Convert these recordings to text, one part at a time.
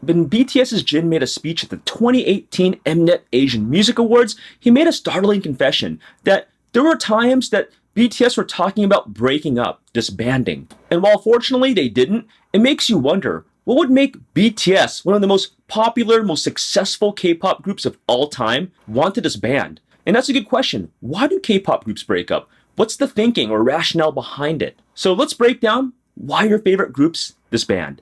when BTS's Jin made a speech at the 2018 Mnet Asian Music Awards, he made a startling confession that there were times that BTS were talking about breaking up, disbanding. And while fortunately they didn't, it makes you wonder, what would make BTS, one of the most popular, most successful K-pop groups of all time, want to disband? And that's a good question. Why do K-pop groups break up? What's the thinking or rationale behind it? So let's break down why your favorite groups disband.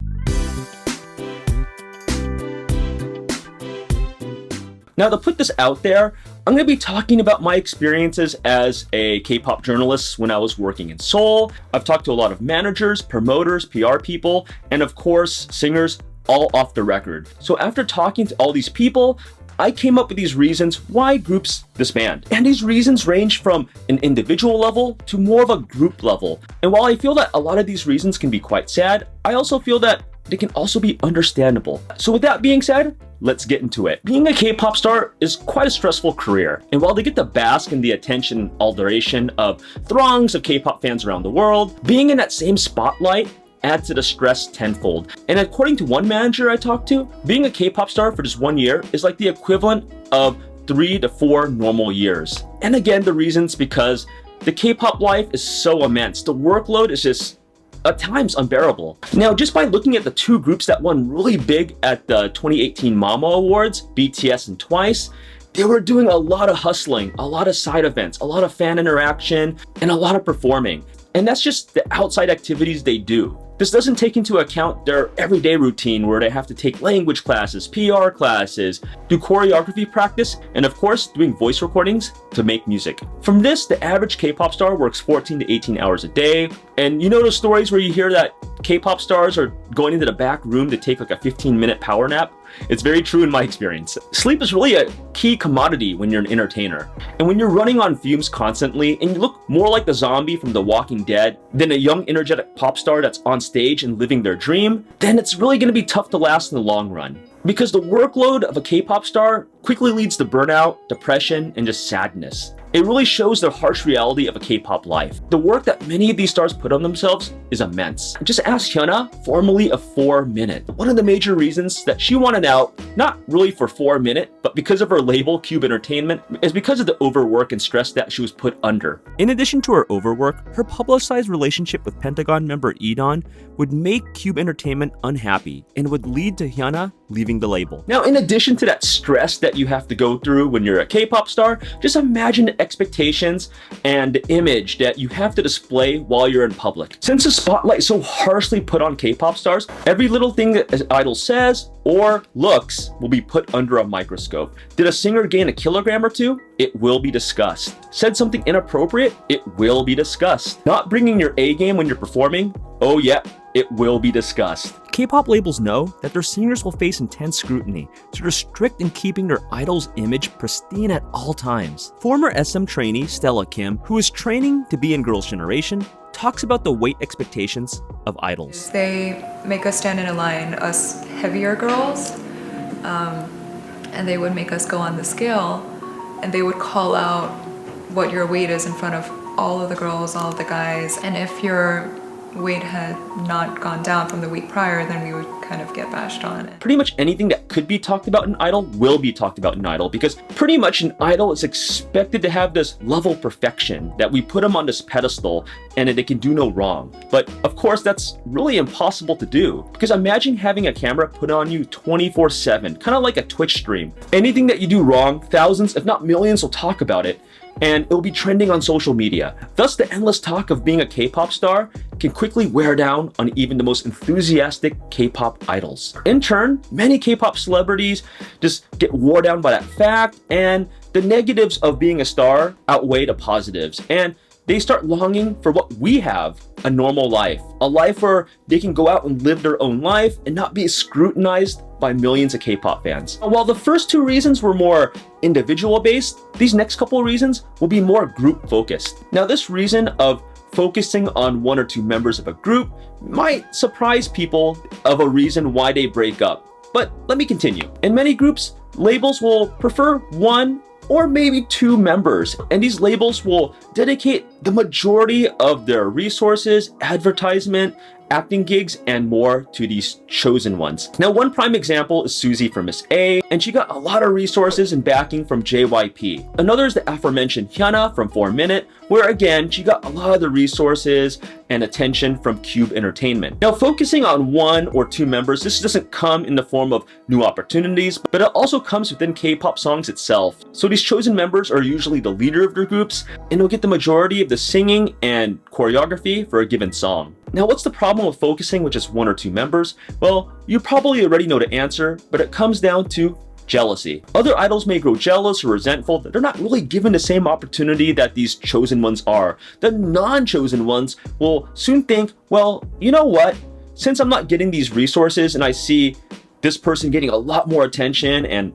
Now, to put this out there, I'm going to be talking about my experiences as a K-pop journalist when I was working in Seoul. I've talked to a lot of managers, promoters, PR people, and of course, singers, all off the record. So after talking to all these people, I came up with these reasons why groups disband. And these reasons range from an individual level to more of a group level. And while I feel that a lot of these reasons can be quite sad, I also feel that they can also be understandable. So with that being said, let's get into it. Being a K-pop star is quite a stressful career. And while they get to bask in the attention and adoration of throngs of K-pop fans around the world, being in that same spotlight adds to the stress tenfold. And according to one manager I talked to, being a K-pop star for just 1 year is like the equivalent of 3 to 4 normal years. And again, the reason's because the K-pop life is so immense. The workload is just at times unbearable. Now, just by looking at the two groups that won really big at the 2018 Mama Awards, BTS and Twice, they were doing a lot of hustling, a lot of side events, a lot of fan interaction, and a lot of performing. And that's just the outside activities they do. This doesn't take into account their everyday routine where they have to take language classes, PR classes, do choreography practice, and of course, doing voice recordings to make music. From this, the average K-pop star works 14 to 18 hours a day. And you know those stories where you hear that K-pop stars are going into the back room to take like a 15-minute power nap? It's very true in my experience. Sleep is really a key commodity when you're an entertainer. And when you're running on fumes constantly and you look more like the zombie from The Walking Dead than a young energetic pop star that's on stage and living their dream, then it's really going to be tough to last in the long run. Because the workload of a K-pop star quickly leads to burnout, depression, and just sadness. It really shows the harsh reality of a K-pop life. The work that many of these stars put on themselves is immense. Just ask Hyuna, formerly of 4 Minute. One of the major reasons that she wanted out, not really for 4 Minute, but because of her label, Cube Entertainment, is because of the overwork and stress that she was put under. In addition to her overwork, her publicized relationship with Pentagon member Edon would make Cube Entertainment unhappy and would lead to Hyuna leaving the label. Now, in addition to that stress that you have to go through when you're a K-pop star, just imagine the expectations and the image that you have to display while you're in public. Since the spotlight is so harshly put on K-pop stars, every little thing that an idol says or looks will be put under a microscope. Did a singer gain a kilogram or two? It will be discussed. Said something inappropriate? It will be discussed. Not bringing your A game when you're performing? Oh yeah, it will be discussed. K-pop labels know that their singers will face intense scrutiny, so they're strict in keeping their idol's image pristine at all times. Former SM trainee Stella Kim, who is training to be in Girls' Generation, talks about the weight expectations of idols. They make us stand in a line, us heavier girls, and they would make us go on the scale, and they would call out what your weight is in front of all of the girls, all of the guys, and if your weight had not gone down from the week prior, then we would kind of get bashed on it. Pretty much anything that could be talked about in Idol will be talked about in Idol, because pretty much an Idol is expected to have this level of perfection that we put them on this pedestal and that they can do no wrong. But of course, that's really impossible to do, because imagine having a camera put on you 24/7, kind of like a Twitch stream. Anything that you do wrong, thousands, if not millions, will talk about it, and it'll be trending on social media. Thus, the endless talk of being a K-pop star can quickly wear down on even the most enthusiastic K-pop idols. In turn, many K-pop celebrities just get wore down by that fact, and the negatives of being a star outweigh the positives, and they start longing for what we have, a normal life. A life where they can go out and live their own life and not be scrutinized by millions of K-pop fans. While the first two reasons were more individual based, these next couple of reasons will be more group focused. Now, this reason of focusing on one or two members of a group might surprise people of a reason why they break up. But let me continue. In many groups, labels will prefer one or maybe two members, and these labels will dedicate the majority of their resources, advertisement, acting gigs and more to these chosen ones. Now, one prime example is Susie from Miss A, and she got a lot of resources and backing from JYP. Another is the aforementioned Hyuna from 4 Minute, where again, she got a lot of the resources and attention from Cube Entertainment. Now, focusing on 1 or 2 members, this doesn't come in the form of new opportunities, but it also comes within K-pop songs itself. So these chosen members are usually the leader of their groups, and they'll get the majority of the singing and choreography for a given song. Now, what's the problem with focusing with just 1 or 2 members? Well, you probably already know the answer, but it comes down to jealousy. Other idols may grow jealous or resentful that they're not really given the same opportunity that these chosen ones are. The non-chosen ones will soon think, well, you know what? Since I'm not getting these resources and I see this person getting a lot more attention and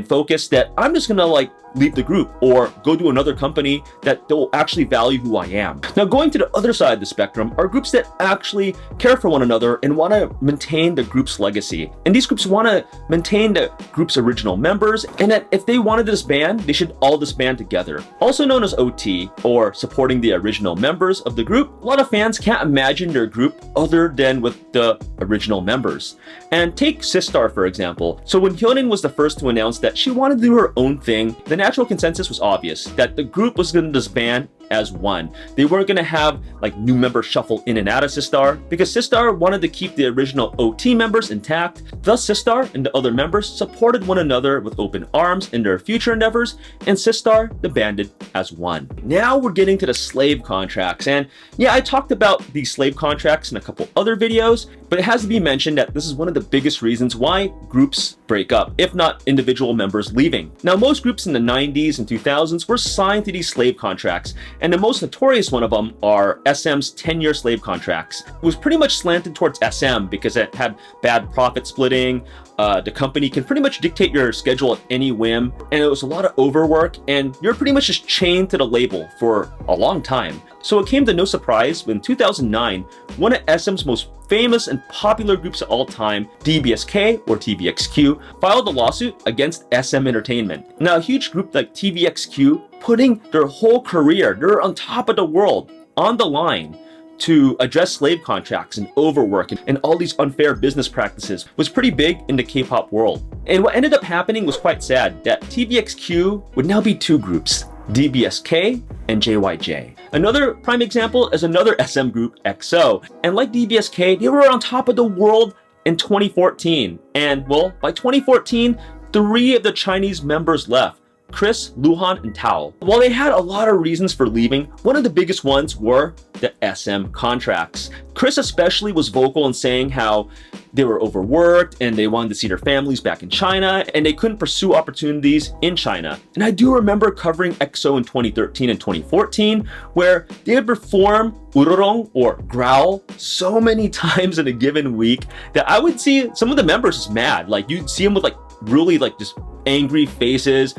focus, that I'm just gonna like leave the group or go to another company that will actually value who I am. Now, going to the other side of the spectrum are groups that actually care for one another and want to maintain the group's legacy. And these groups want to maintain the group's original members, and that if they wanted to disband, they should all disband together. Also known as OT, or supporting the original members of the group. A lot of fans can't imagine their group other than with the original members. And take Sistar, for example. So when Hyonin was the first to announce that she wanted to do her own thing, the natural consensus was obvious that the group was going to disband as one. They weren't going to have like new members shuffle in and out of Sistar, because Sistar wanted to keep the original OT members intact. Thus, Sistar and the other members supported one another with open arms in their future endeavors, and Sistar disbanded as one. Now we're getting to the slave contracts, and yeah, I talked about these slave contracts in a couple other videos, but it has to be mentioned that this is one of the biggest reasons why groups break up, if not individual members leaving. Now, most groups in the 90s and 2000s were signed to these slave contracts, and the most notorious one of them are SM's 10-year slave contracts. It was pretty much slanted towards SM because it had bad profit splitting. The company can pretty much dictate your schedule at any whim, and it was a lot of overwork, and you're pretty much just chained to the label for a long time. So it came to no surprise when in 2009, one of SM's most famous and popular groups of all time, DBSK or TVXQ, filed a lawsuit against SM Entertainment. Now, a huge group like TVXQ, putting their whole career, they're on top of the world, on the line to address slave contracts and overwork and all these unfair business practices, was pretty big in the K-pop world. And what ended up happening was quite sad, that TVXQ would now be 2 groups, DBSK and JYJ. Another prime example is another SM group, EXO. And like DBSK, they were on top of the world in 2014. And well, by 2014, 3 of the Chinese members left: Chris, Luhan, and Tao. While they had a lot of reasons for leaving, one of the biggest ones were the SM contracts. Chris especially was vocal in saying how they were overworked and they wanted to see their families back in China and they couldn't pursue opportunities in China. And I do remember covering EXO in 2013 and 2014, where they would perform urorong or growl so many times in a given week that I would see some of the members just mad. Like, you'd see them with like really like just angry faces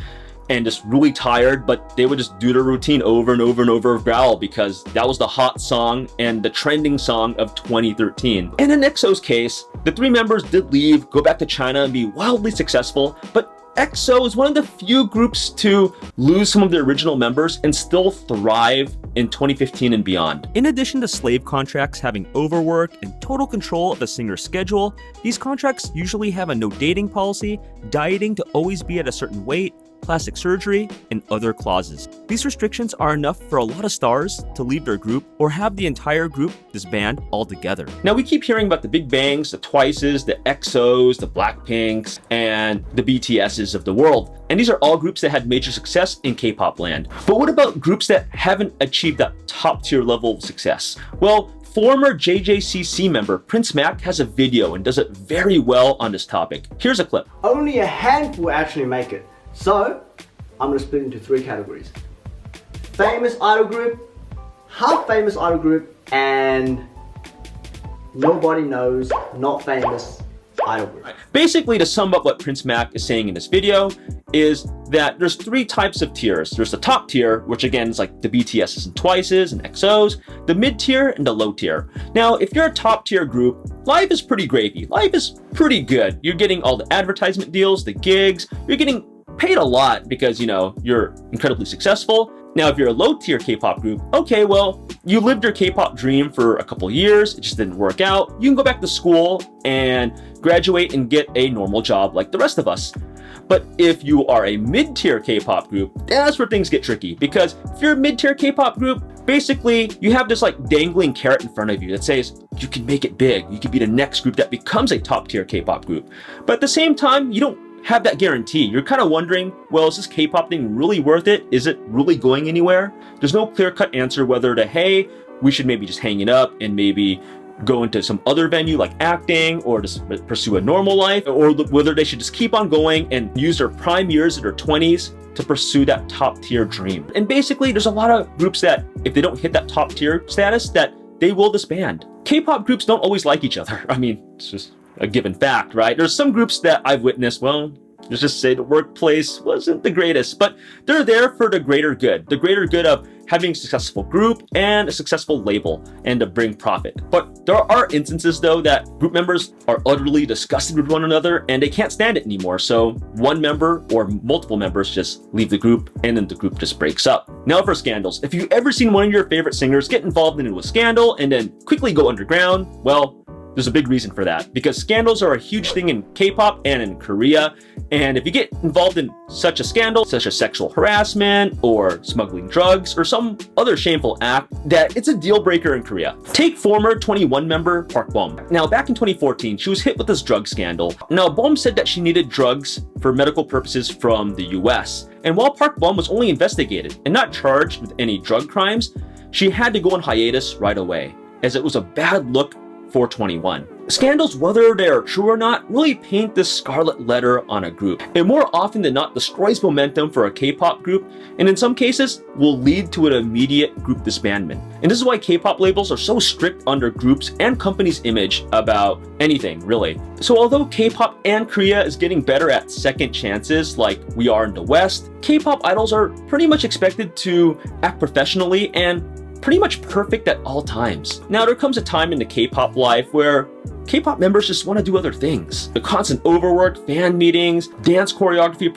and just really tired, but they would just do their routine over and over and over of growl because that was the hot song and the trending song of 2013. And in EXO's case, the 3 members did leave, go back to China and be wildly successful, but EXO is one of the few groups to lose some of their original members and still thrive in 2015 and beyond. In addition to slave contracts having overwork and total control of the singer's schedule, these contracts usually have a no dating policy, dieting to always be at a certain weight, plastic surgery, and other clauses. These restrictions are enough for a lot of stars to leave their group or have the entire group disband altogether. Now, we keep hearing about the Big Bangs, the Twices, the EXOs, the Blackpinks, and the BTSs of the world. And these are all groups that had major success in K-pop land. But what about groups that haven't achieved that top tier level of success? Well, former JJCC member Prince Mac has a video and does it very well on this topic. Here's a clip. Only a handful actually make it. So, I'm gonna split into 3 categories. Famous idol group, half famous idol group, and nobody knows, not famous idol group. Basically, to sum up what Prince Mac is saying in this video, is that there's 3 types of tiers. There's the top tier, which again is like the BTSs and Twices and EXOs, the mid tier and the low tier. Now, if you're a top tier group, life is pretty gravy. Life is pretty good. You're getting all the advertisement deals, the gigs, you're getting paid a lot because, you know, you're incredibly successful. Now, if you're a low-tier K-pop group, okay, well, you lived your K-pop dream for a couple years, it just didn't work out. You can go back to school and graduate and get a normal job like the rest of us. But if you are a mid-tier K-pop group, that's where things get tricky, because if you're a mid-tier K-pop group, basically you have this like dangling carrot in front of you that says you can make it big, you can be the next group that becomes a top-tier K-pop group. But at the same time, you don't have that guarantee. You're kind of wondering, well, is this K-pop thing really worth it? Is it really going anywhere? There's no clear-cut answer whether to, hey, we should maybe just hang it up and maybe go into some other venue like acting, or just pursue a normal life, or whether they should just keep on going and use their prime years of their 20s to pursue that top tier dream. And basically, there's a lot of groups that if they don't hit that top tier status, that they will disband. K-pop groups don't always like each other. I mean, it's just a given fact, right? There's some groups that I've witnessed, well, let's just say the workplace wasn't the greatest, but they're there for the greater good of having a successful group and a successful label and to bring profit. But there are instances though that group members are utterly disgusted with one another and they can't stand it anymore. So one member or multiple members just leave the group and then the group just breaks up. Now for scandals. If you've ever seen one of your favorite singers get involved into a scandal and then quickly go underground, well, there's a big reason for that, because scandals are a huge thing in K-pop and in Korea. And if you get involved in such a scandal, such as sexual harassment or smuggling drugs or some other shameful act, that it's a deal breaker in Korea. Take former 21 member Park Bom. Now, back in 2014, she was hit with this drug scandal. Now, Bom said that she needed drugs for medical purposes from the US. And while Park Bom was only investigated and not charged with any drug crimes, she had to go on hiatus right away, as it was a bad look for 21. Scandals, whether they are true or not, really paint this scarlet letter on a group. It more often than not destroys momentum for a K-pop group, and in some cases will lead to an immediate group disbandment. And this is why K-pop labels are so strict on their groups and companies' image about anything, really. So although K-pop and Korea is getting better at second chances like we are in the West, K-pop idols are pretty much expected to act professionally and pretty much perfect at all times. Now, there comes a time in the K-pop life where K-pop members just want to do other things. The constant overwork, fan meetings, constant dance choreography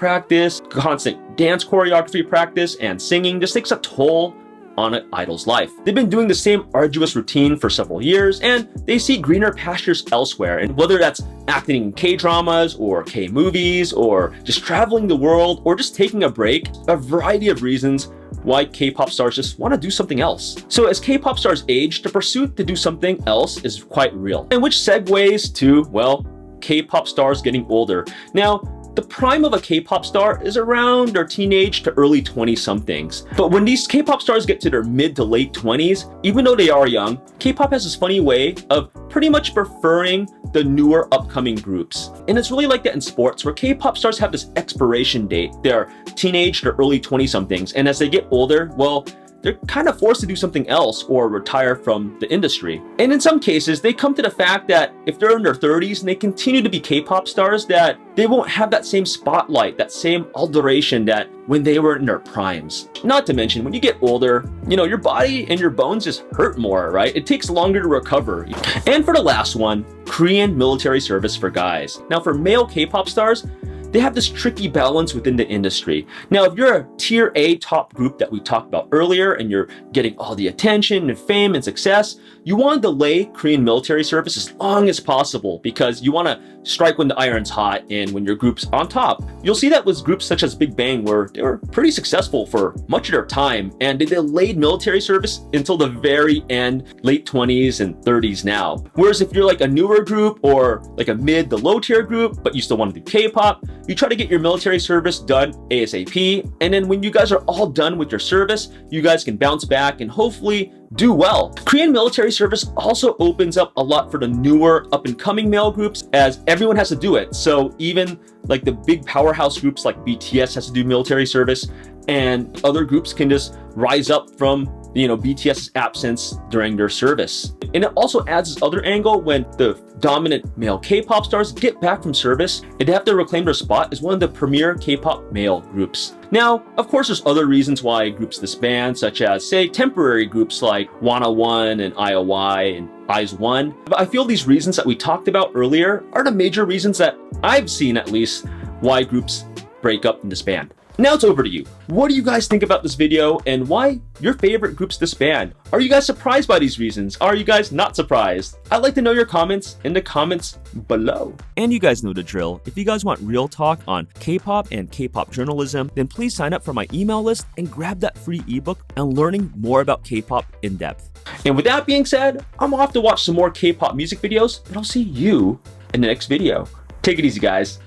practice, and singing just takes a toll on an idol's life. They've been doing the same arduous routine for several years, and they see greener pastures elsewhere. And whether that's acting in K-dramas or K-movies, or just traveling the world, or just taking a break, a variety of reasons why K-pop stars just want to do something else. So as K-pop stars age, the pursuit to do something else is quite real. And which segues to, well, K-pop stars getting older. Now, the prime of a K-pop star is around their teenage to early 20-somethings. But when these K-pop stars get to their mid to late 20s, even though they are young, K-pop has this funny way of pretty much preferring the newer upcoming groups. And it's really like that in sports, where K-pop stars have this expiration date. They're teenage to early 20-somethings, and as they get older, well, they're kind of forced to do something else or retire from the industry. And in some cases, they come to the fact that if they're in their 30s and they continue to be K-pop stars, that they won't have that same spotlight, that same adoration that when they were in their primes. Not to mention, when you get older, you know, your body and your bones just hurt more, right? It takes longer to recover. And for the last one, Korean military service for guys. Now, for male K-pop stars, they have this tricky balance within the industry. Now, if you're a tier A top group that we talked about earlier and you're getting all the attention and fame and success, you want to delay Korean military service as long as possible because you want to strike when the iron's hot and when your group's on top. You'll see that with groups such as Big Bang, where they were pretty successful for much of their time and they delayed military service until the very end, late 20s and 30s now. Whereas if you're like a newer group or like a mid to low tier group, but you still want to do K-pop, you try to get your military service done ASAP. And then when you guys are all done with your service, you guys can bounce back and hopefully do well. Korean military service also opens up a lot for the newer up and coming male groups, as everyone has to do it. So even like the big powerhouse groups like BTS has to do military service, and other groups can just rise up from, you know, BTS's absence during their service. And it also adds this other angle when the dominant male K-pop stars get back from service and they have to reclaim their spot as one of the premier K-pop male groups. Now, of course, there's other reasons why groups disband, such as, say, temporary groups like Wanna One and IOI and IZ*ONE. But I feel these reasons that we talked about earlier are the major reasons that I've seen, at least, why groups break up and disband. Now it's over to you. What do you guys think about this video and why your favorite groups disband? Are you guys surprised by these reasons? Are you guys not surprised? I'd like to know your comments in the comments below. And you guys know the drill. If you guys want real talk on K-pop and K-pop journalism, then please sign up for my email list and grab that free ebook on learning more about K-pop in depth. And with that being said, I'm off to watch some more K-pop music videos, but I'll see you in the next video. Take it easy, guys.